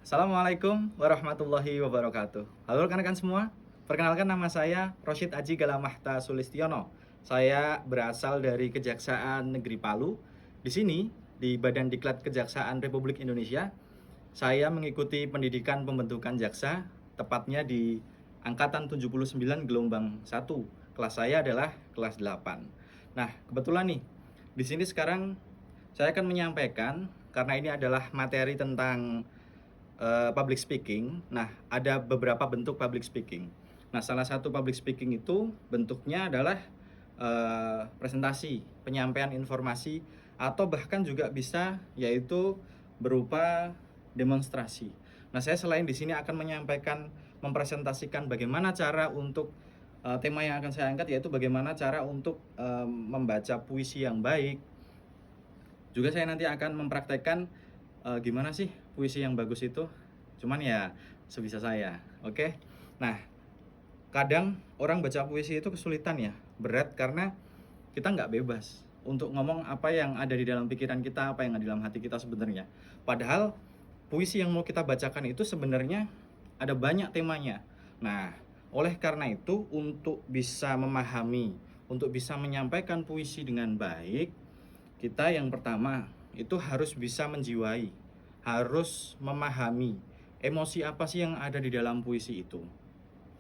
Assalamualaikum warahmatullahi wabarakatuh. Halo rekan-rekan semua, perkenalkan nama saya Rosyid Aji Galamahta Sulistiono. Saya berasal dari Kejaksaan Negeri Palu. Di sini, di Badan Diklat Kejaksaan Republik Indonesia, saya mengikuti pendidikan pembentukan jaksa, tepatnya di Angkatan 79 gelombang 1. Kelas saya adalah kelas 8. Nah, kebetulan nih, di sini sekarang saya akan menyampaikan, karena ini adalah materi tentang public speaking. Nah, ada beberapa bentuk public speaking. Nah, salah satu public speaking itu bentuknya adalah presentasi, penyampaian informasi, atau bahkan juga bisa yaitu berupa demonstrasi. Nah, saya selain di sini akan menyampaikan, mempresentasikan bagaimana cara untuk tema yang akan saya angkat, yaitu bagaimana cara untuk membaca puisi yang baik. Juga saya nanti akan mempraktekkan gimana sih puisi yang bagus itu. Cuman ya sebisa saya, oke? Nah, kadang orang baca puisi itu kesulitan ya, berat karena kita nggak bebas untuk ngomong apa yang ada di dalam pikiran kita, apa yang ada di dalam hati kita sebenarnya. Padahal puisi yang mau kita bacakan itu sebenarnya ada banyak temanya. Nah, oleh karena itu untuk bisa memahami, untuk bisa menyampaikan puisi dengan baik, kita yang pertama itu harus bisa menjiwai, harus memahami emosi apa sih yang ada di dalam puisi itu.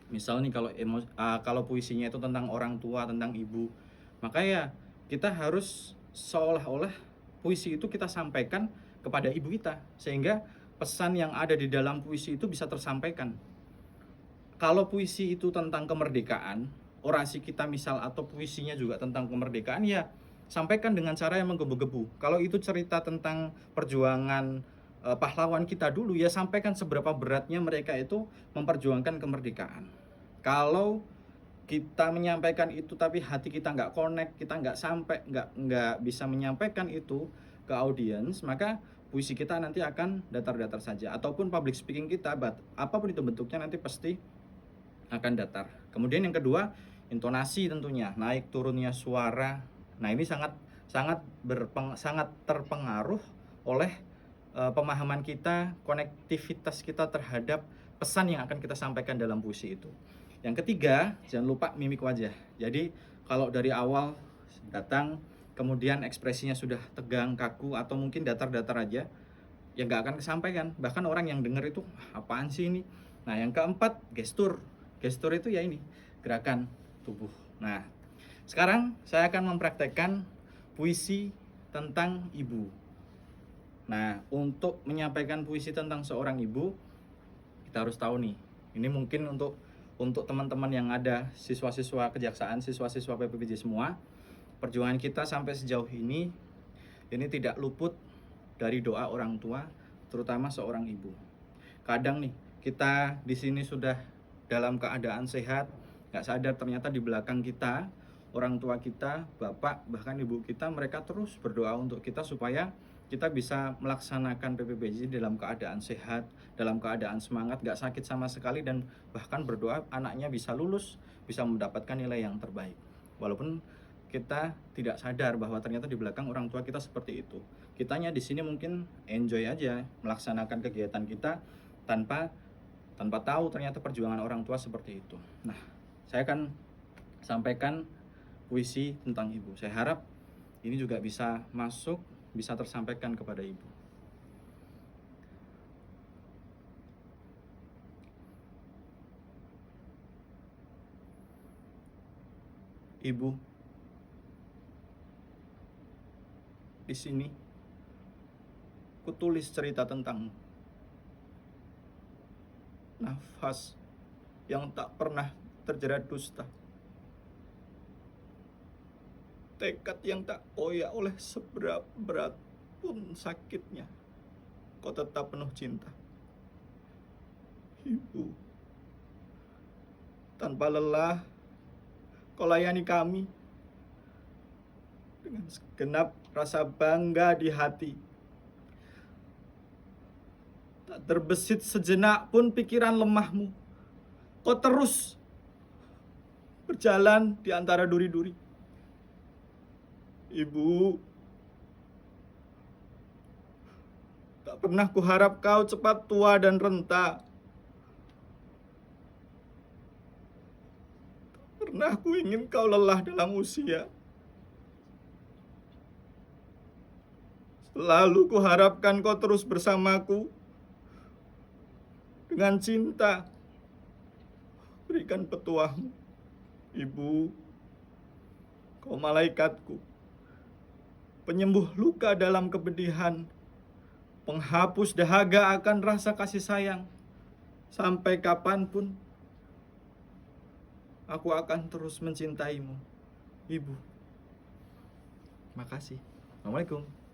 Misal nih kalau puisinya itu tentang orang tua, tentang ibu, maka ya kita harus seolah-olah puisi itu kita sampaikan kepada ibu kita, sehingga pesan yang ada di dalam puisi itu bisa tersampaikan. Kalau puisi itu tentang kemerdekaan, orasi kita misal atau puisinya juga tentang kemerdekaan, ya sampaikan dengan cara yang menggebu-gebu. Kalau itu cerita tentang perjuangan pahlawan kita dulu, ya sampaikan seberapa beratnya mereka itu memperjuangkan kemerdekaan. Kalau kita menyampaikan itu tapi hati kita nggak connect, kita nggak bisa menyampaikan itu ke audiens, maka puisi kita nanti akan datar-datar saja. Ataupun public speaking kita, apapun itu bentuknya, nanti pasti akan datar. Kemudian yang kedua, intonasi tentunya, naik turunnya suara. Nah, ini sangat terpengaruh oleh pemahaman kita, konektivitas kita terhadap pesan yang akan kita sampaikan dalam puisi itu. Yang ketiga, jangan lupa mimik wajah. Jadi, kalau dari awal datang, kemudian ekspresinya sudah tegang, kaku, atau mungkin datar-datar aja, ya nggak akan kesampaikan. Bahkan orang yang dengar itu, apaan sih ini? Nah, yang keempat, gestur. Gestur itu ya ini, gerakan tubuh. Nah, sekarang saya akan mempraktekkan puisi tentang ibu. Nah, untuk menyampaikan puisi tentang seorang ibu, kita harus tahu nih, ini mungkin untuk teman-teman yang ada, siswa-siswa kejaksaan, siswa-siswa PPPJ semua, perjuangan kita sampai sejauh ini tidak luput dari doa orang tua, terutama seorang ibu. Kadang nih, kita di sini sudah dalam keadaan sehat, nggak sadar ternyata di belakang kita, orang tua kita, bapak, bahkan ibu kita, mereka terus berdoa untuk kita supaya kita bisa melaksanakan PPPJ dalam keadaan sehat, dalam keadaan semangat, nggak sakit sama sekali, dan bahkan berdoa anaknya bisa lulus, bisa mendapatkan nilai yang terbaik. Walaupun kita tidak sadar bahwa ternyata di belakang orang tua kita seperti itu. Kitanya di sini mungkin enjoy aja melaksanakan kegiatan kita tanpa tahu ternyata perjuangan orang tua seperti itu. Nah, saya akan sampaikan puisi tentang ibu. Saya harap ini juga bisa masuk, bisa tersampaikan kepada ibu. Ibu, di sini kutulis cerita tentangmu. Nafas yang tak pernah terjerat dusta, tekad yang tak koyak oleh seberat berat pun sakitnya, kau tetap penuh cinta. Ibu, tanpa lelah kau layani kami dengan segenap rasa bangga di hati. Tak terbesit sejenak pun pikiran lemahmu. Kau terus berjalan di antara duri-duri. Ibu, tak Tak pernah kuharap kau cepat tua dan renta. Tak pernah ku ingin kau lelah dalam usia. Selalu kuharapkan kau terus bersamaku. Dengan cinta, berikan petuahmu. Ibu, kau malaikatku, penyembuh luka dalam kepedihan, penghapus dahaga akan rasa kasih sayang. Sampai kapanpun, aku akan terus mencintaimu. Ibu, makasih. Assalamualaikum.